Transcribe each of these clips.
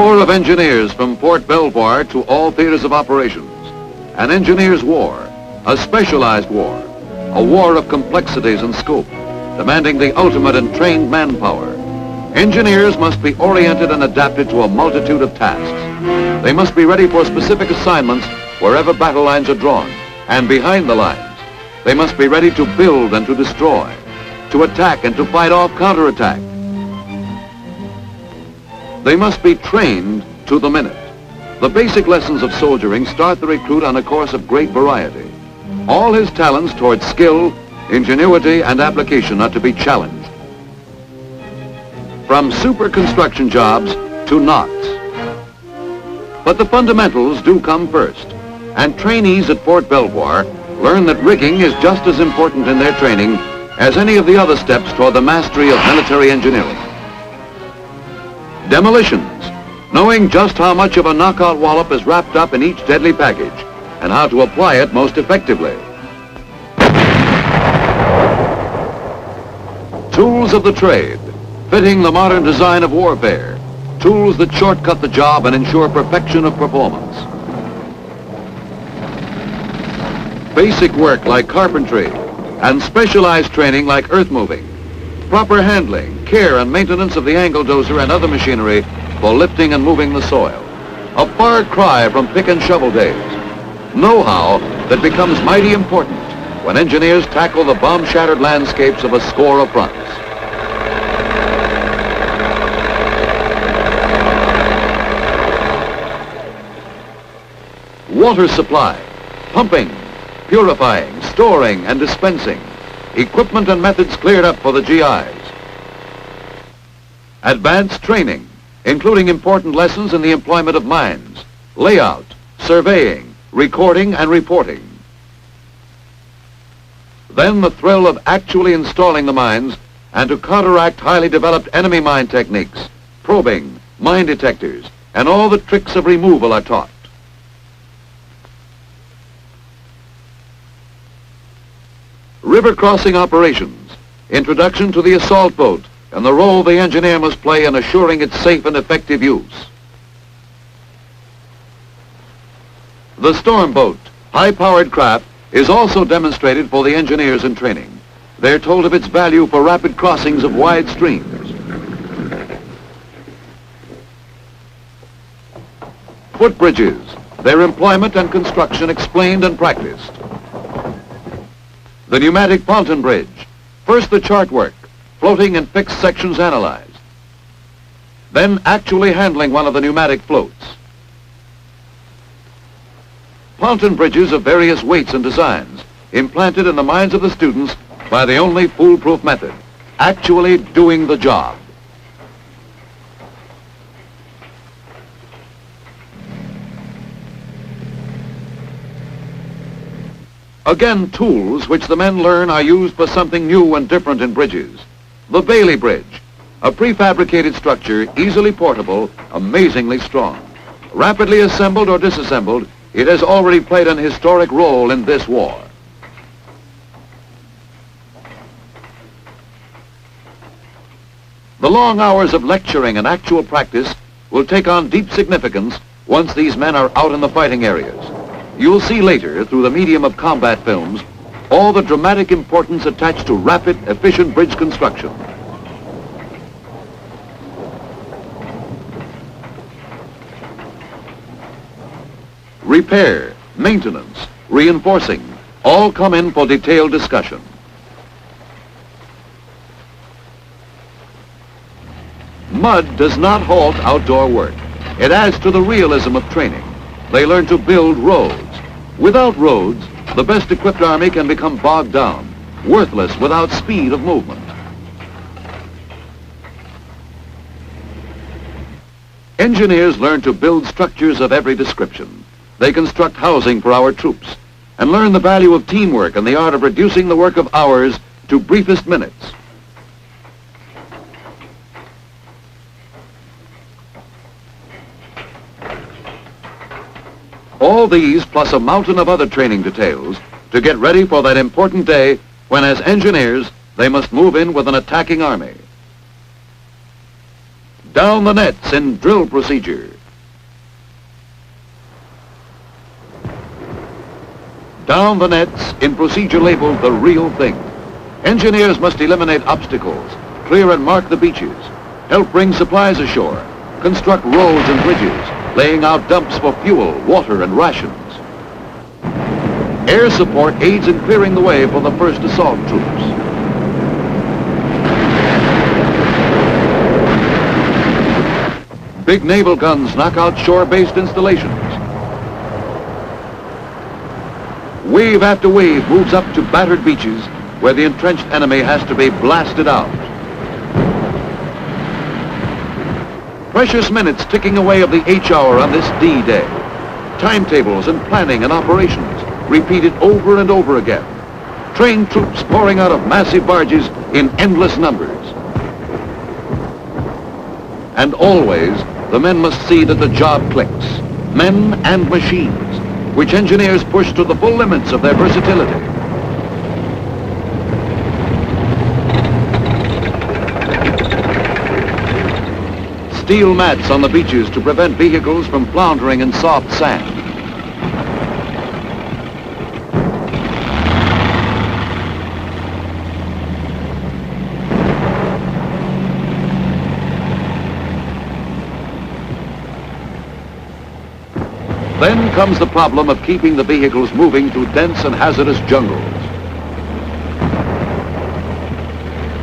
Corps of Engineers from Fort Belvoir to all theaters of operations. An engineer's war, a specialized war, a war of complexities and scope, demanding the ultimate in trained manpower. Engineers must be oriented and adapted to a multitude of tasks. They must be ready for specific assignments wherever battle lines are drawn, and behind the lines. They must be ready to build and to destroy, to attack and to fight off counterattack. They must be trained to the minute. The basic lessons of soldiering start the recruit on a course of great variety. All his talents towards skill, ingenuity, and application are to be challenged. From super construction jobs to knots. But the fundamentals do come first, and trainees at Fort Belvoir learn that rigging is just as important in their training as any of the other steps toward the mastery of military engineering. Demolitions, knowing just how much of a knockout wallop is wrapped up in each deadly package and how to apply it most effectively. Tools of the trade, fitting the modern design of warfare, tools that shortcut the job and ensure perfection of performance. Basic work like carpentry and specialized training like earth moving. Proper handling, care and maintenance of the angle dozer and other machinery for lifting and moving the soil. A far cry from pick and shovel days. Know-how that becomes mighty important when engineers tackle the bomb-shattered landscapes of a score of fronts. Water supply, pumping, purifying, storing and dispensing. Equipment and methods cleared up for the GIs. Advanced training, including important lessons in the employment of mines, layout, surveying, recording and reporting. Then the thrill of actually installing the mines and to counteract highly developed enemy mine techniques, probing, mine detectors, and all the tricks of removal are taught. River crossing operations, introduction to the assault boat, and the role the engineer must play in assuring its safe and effective use. The storm boat, high-powered craft, is also demonstrated for the engineers in training. They're told of its value for rapid crossings of wide streams. Footbridges, their employment and construction explained and practiced. The pneumatic ponton bridge, first the chart work, floating and fixed sections analyzed. Then actually handling one of the pneumatic floats. Ponton bridges of various weights and designs, implanted in the minds of the students by the only foolproof method, actually doing the job. Again, tools which the men learn are used for something new and different in bridges. The Bailey Bridge, a prefabricated structure, easily portable, amazingly strong. Rapidly assembled or disassembled, it has already played an historic role in this war. The long hours of lecturing and actual practice will take on deep significance once these men are out in the fighting areas. You'll see later, through the medium of combat films, all the dramatic importance attached to rapid, efficient bridge construction. Repair, maintenance, reinforcing, all come in for detailed discussion. Mud does not halt outdoor work. It adds to the realism of training. They learn to build roads. Without roads, the best equipped army can become bogged down, worthless without speed of movement. Engineers learn to build structures of every description. They construct housing for our troops and learn the value of teamwork and the art of reducing the work of hours to briefest minutes. All these plus a mountain of other training details to get ready for that important day when, as engineers, they must move in with an attacking army. Down the nets in drill procedure. Down the nets in procedure labeled the real thing. Engineers must eliminate obstacles, clear and mark the beaches, help bring supplies ashore, construct roads and bridges, laying out dumps for fuel, water, and rations. Air support aids in clearing the way for the first assault troops. Big naval guns knock out shore-based installations. Wave after wave moves up to battered beaches where the entrenched enemy has to be blasted out. Precious minutes ticking away of the H-hour on this D-Day. Timetables and planning and operations repeated over and over again. Trained troops pouring out of massive barges in endless numbers. And always, the men must see that the job clicks. Men and machines, which engineers push to the full limits of their versatility. Steel mats on the beaches to prevent vehicles from floundering in soft sand. Then comes the problem of keeping the vehicles moving through dense and hazardous jungles.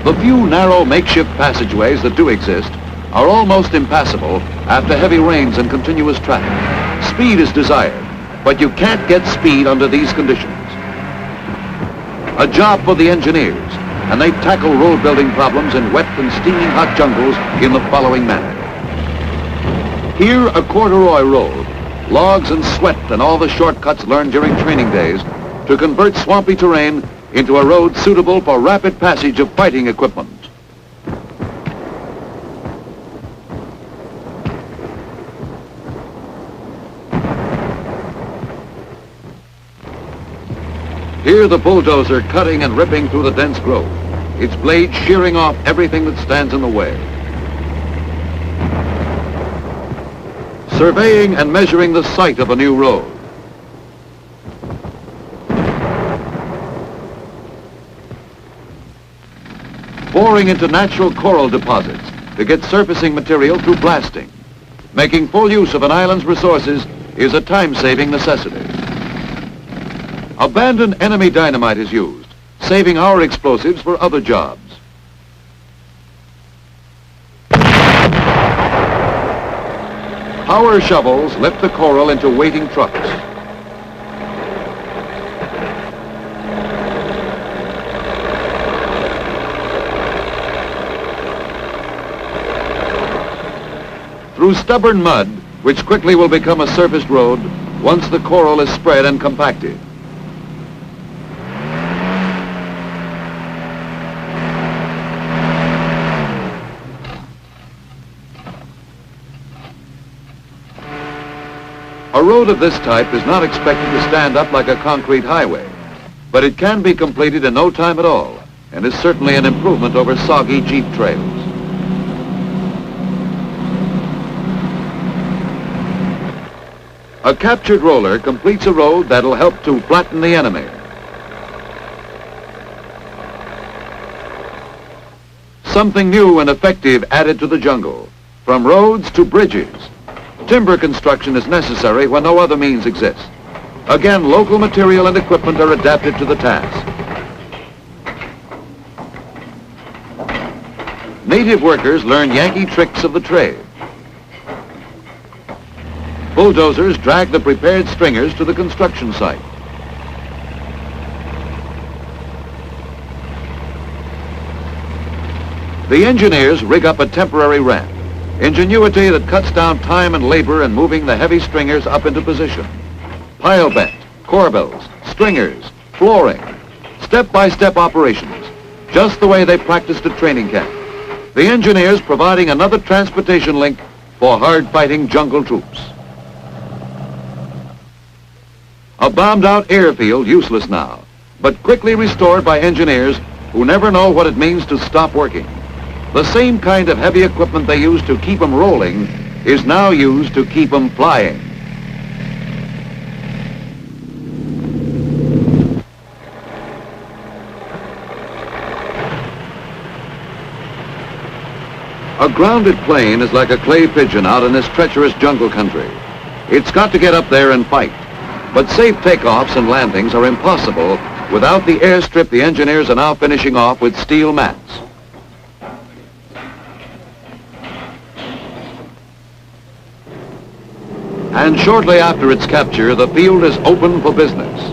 The few narrow makeshift passageways that do exist are almost impassable after heavy rains and continuous traffic. Speed is desired, but you can't get speed under these conditions. A job for the engineers, and they tackle road building problems in wet and steaming hot jungles in the following manner. Here, a corduroy road, logs and sweat and all the shortcuts learned during training days to convert swampy terrain into a road suitable for rapid passage of fighting equipment. Here the bulldozer cutting and ripping through the dense growth, its blade shearing off everything that stands in the way. Surveying and measuring the site of a new road. Boring into natural coral deposits to get surfacing material through blasting. Making full use of an island's resources is a time-saving necessity. Abandoned enemy dynamite is used, saving our explosives for other jobs. Power shovels lift the coral into waiting trucks. Through stubborn mud, which quickly will become a surfaced road once the coral is spread and compacted. A road of this type is not expected to stand up like a concrete highway, but it can be completed in no time at all, and is certainly an improvement over soggy jeep trails. A captured roller completes a road that'll help to flatten the enemy. Something new and effective added to the jungle, from roads to bridges. Timber construction is necessary when no other means exist. Again, local material and equipment are adapted to the task. Native workers learn Yankee tricks of the trade. Bulldozers drag the prepared stringers to the construction site. The engineers rig up a temporary ramp. Ingenuity that cuts down time and labor in moving the heavy stringers up into position. Pile bent, corbels, stringers, flooring, step-by-step operations, just the way they practiced at training camp. The engineers providing another transportation link for hard-fighting jungle troops. A bombed-out airfield useless now, but quickly restored by engineers who never know what it means to stop working. The same kind of heavy equipment they used to keep them rolling is now used to keep them flying. A grounded plane is like a clay pigeon out in this treacherous jungle country. It's got to get up there and fight. But safe takeoffs and landings are impossible without the airstrip the engineers are now finishing off with steel mats. And shortly after its capture, the field is open for business.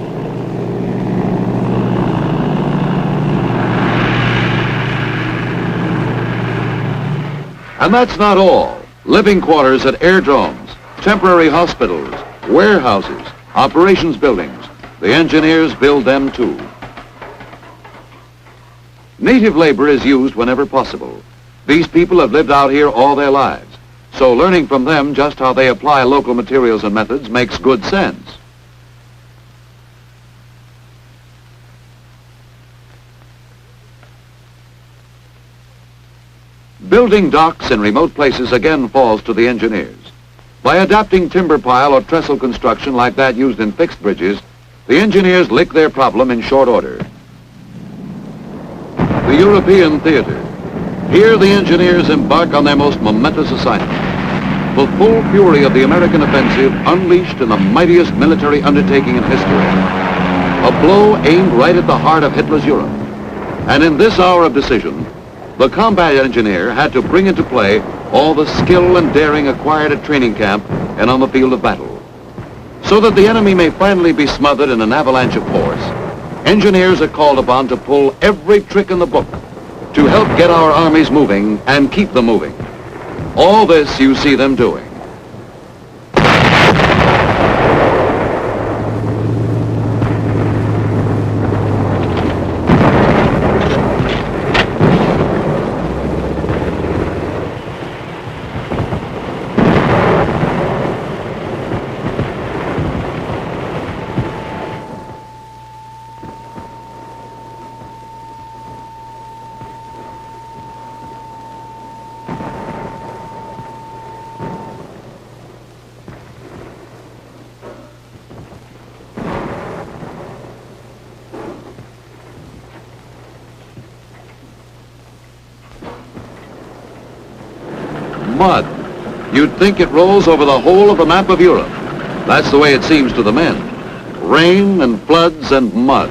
And that's not all. Living quarters at airdromes, temporary hospitals, warehouses, operations buildings. The engineers build them too. Native labor is used whenever possible. These people have lived out here all their lives, so learning from them just how they apply local materials and methods makes good sense. Building docks in remote places again falls to the engineers. By adapting timber pile or trestle construction like that used in fixed bridges, the engineers lick their problem in short order. The European theater. Here the engineers embark on their most momentous assignment. The full fury of the American offensive unleashed in the mightiest military undertaking in history. A blow aimed right at the heart of Hitler's Europe. And in this hour of decision, the combat engineer had to bring into play all the skill and daring acquired at training camp and on the field of battle. So that the enemy may finally be smothered in an avalanche of force, engineers are called upon to pull every trick in the book to help get our armies moving and keep them moving. All this you see them doing. Mud. You'd think it rolls over the whole of the map of Europe. That's the way it seems to the men. Rain and floods and mud.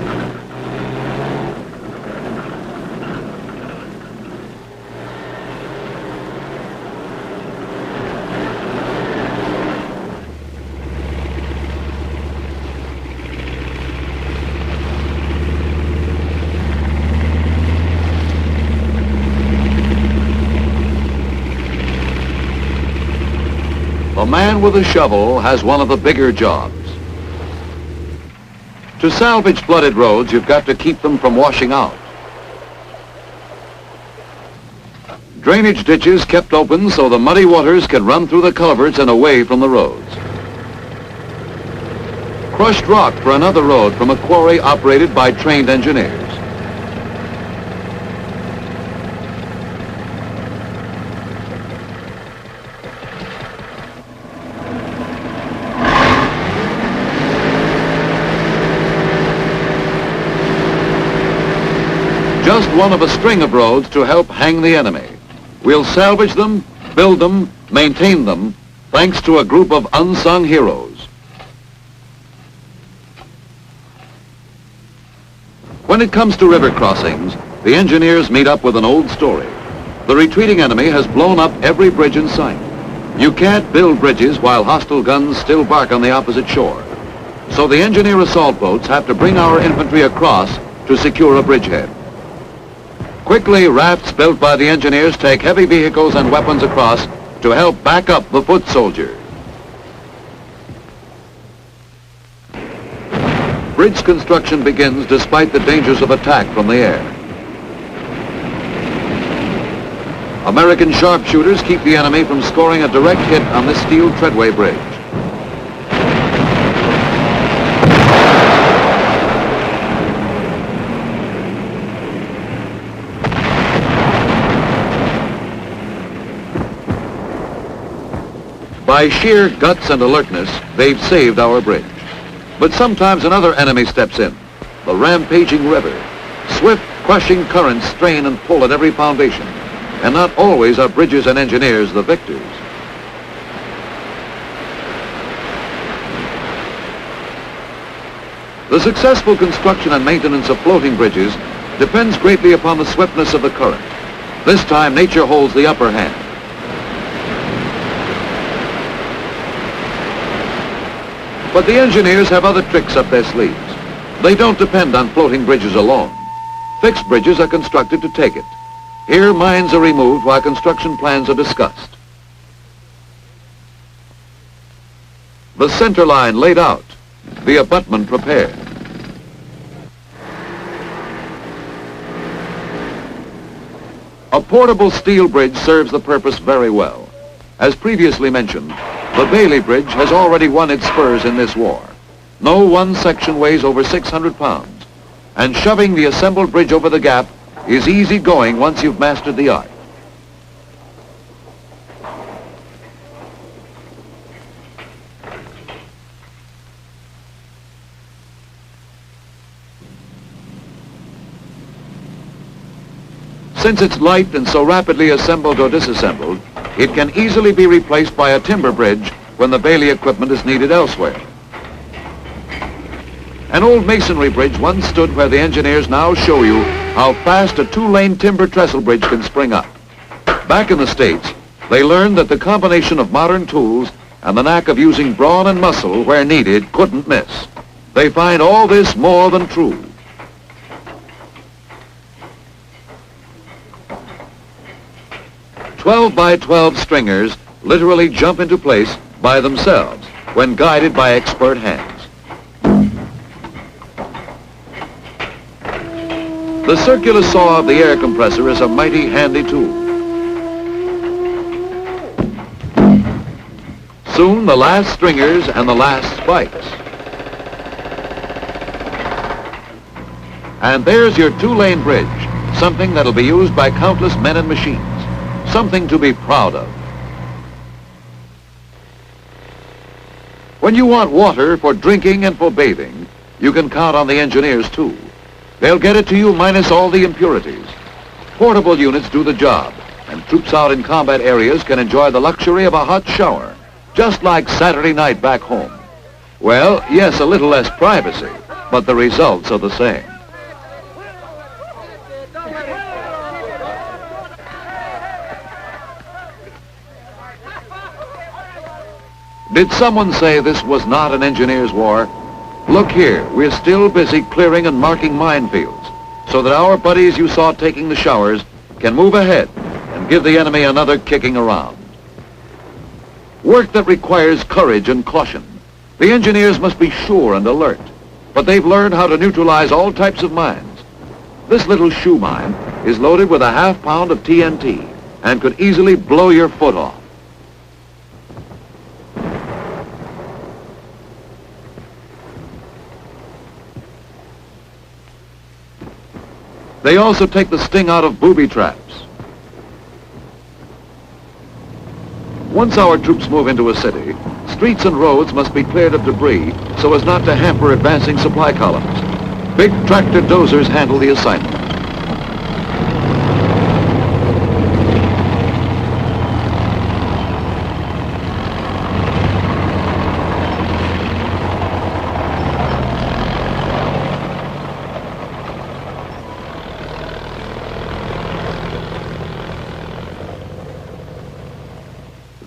The man with a shovel has one of the bigger jobs. To salvage flooded roads, you've got to keep them from washing out. Drainage ditches kept open so the muddy waters can run through the culverts and away from the roads. Crushed rock for another road from a quarry operated by trained engineers. Just one of a string of roads to help hang the enemy. We'll salvage them, build them, maintain them, thanks to a group of unsung heroes. When it comes to river crossings, the engineers meet up with an old story. The retreating enemy has blown up every bridge in sight. You can't build bridges while hostile guns still bark on the opposite shore. So the engineer assault boats have to bring our infantry across to secure a bridgehead. Quickly, rafts built by the engineers take heavy vehicles and weapons across to help back up the foot soldiers. Bridge construction begins despite the dangers of attack from the air. American sharpshooters keep the enemy from scoring a direct hit on this steel treadway bridge. By sheer guts and alertness, they've saved our bridge. But sometimes another enemy steps in, the rampaging river. Swift, crushing currents strain and pull at every foundation, and not always are bridges and engineers the victors. The successful construction and maintenance of floating bridges depends greatly upon the swiftness of the current. This time, nature holds the upper hand. But the engineers have other tricks up their sleeves. They don't depend on floating bridges alone. Fixed bridges are constructed to take it. Here, mines are removed while construction plans are discussed. The center line laid out, the abutment prepared. A portable steel bridge serves the purpose very well. As previously mentioned, the Bailey Bridge has already won its spurs in this war. No one section weighs over 600 pounds, and shoving the assembled bridge over the gap is easy going once you've mastered the art. Since it's light and so rapidly assembled or disassembled, it can easily be replaced by a timber bridge when the Bailey equipment is needed elsewhere. An old masonry bridge once stood where the engineers now show you how fast a two-lane timber trestle bridge can spring up. Back in the States, they learned that the combination of modern tools and the knack of using brawn and muscle where needed couldn't miss. They find all this more than true. 12 by 12 stringers literally jump into place by themselves when guided by expert hands. The circular saw of the air compressor is a mighty handy tool. Soon the last stringers and the last spikes. And there's your two-lane bridge, something that'll be used by countless men and machines. Something to be proud of. When you want water for drinking and for bathing, you can count on the engineers too. They'll get it to you minus all the impurities. Portable units do the job, and troops out in combat areas can enjoy the luxury of a hot shower, just like Saturday night back home. Well, yes, a little less privacy, but the results are the same. Did someone say this was not an engineer's war? Look here, we're still busy clearing and marking minefields so that our buddies you saw taking the showers can move ahead and give the enemy another kicking around. Work that requires courage and caution. The engineers must be sure and alert, but they've learned how to neutralize all types of mines. This little shoe mine is loaded with a half pound of TNT and could easily blow your foot off. They also take the sting out of booby traps. Once our troops move into a city, streets and roads must be cleared of debris so as not to hamper advancing supply columns. Big tractor dozers handle the assignment.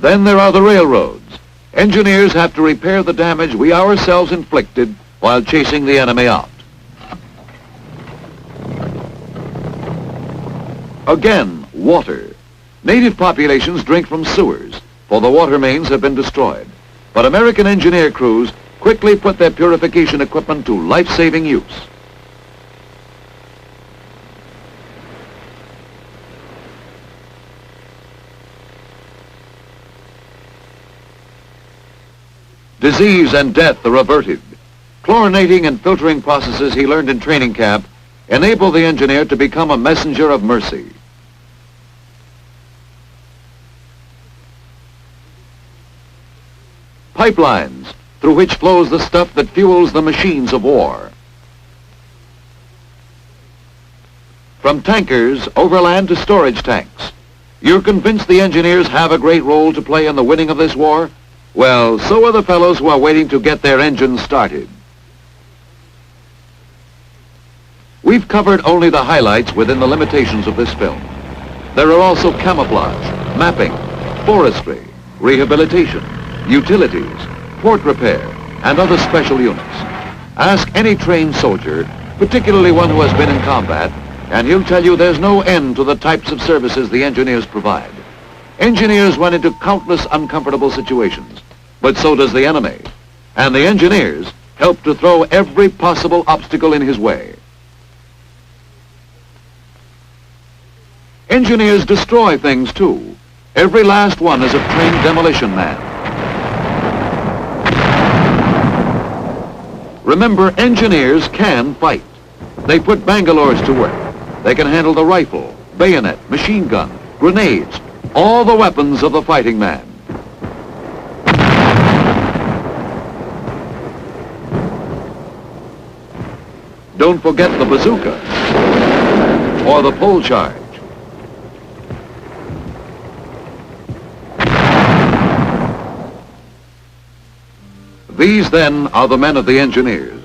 Then there are the railroads. Engineers have to repair the damage we ourselves inflicted while chasing the enemy out. Again, water. Native populations drink from sewers, for the water mains have been destroyed. But American engineer crews quickly put their purification equipment to life-saving use. Disease and death are averted. Chlorinating and filtering processes he learned in training camp enable the engineer to become a messenger of mercy. pipelines through which flows the stuff that fuels the machines of war. From tankers overland to storage tanks, you're convinced the engineers have a great role to play in the winning of this war? Well, so are the fellows who are waiting to get their engines started. We've covered only the highlights within the limitations of this film. There are also camouflage, mapping, forestry, rehabilitation, utilities, port repair, and other special units. Ask any trained soldier, particularly one who has been in combat, and he'll tell you there's no end to the types of services the engineers provide. Engineers run into countless uncomfortable situations, but so does the enemy. And the engineers help to throw every possible obstacle in his way. Engineers destroy things too. Every last one is a trained demolition man. Remember, engineers can fight. They put Bangalores to work. They can handle the rifle, bayonet, machine gun, grenades, all the weapons of the fighting man. Don't forget the bazooka or the pole charge. These, then, are the men of the engineers,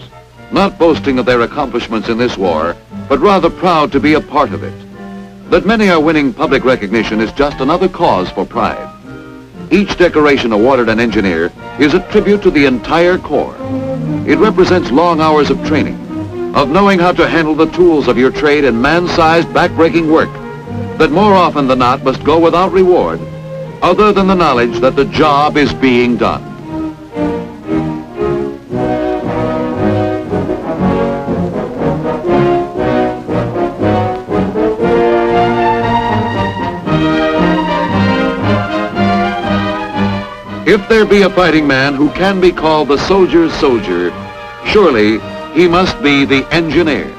not boasting of their accomplishments in this war, but rather proud to be a part of it. That many are winning public recognition is just another cause for pride. Each decoration awarded an engineer is a tribute to the entire Corps. It represents long hours of training, of knowing how to handle the tools of your trade in man-sized, back-breaking work that more often than not must go without reward, other than the knowledge that the job is being done. If there be a fighting man who can be called the soldier's soldier, surely he must be the engineer.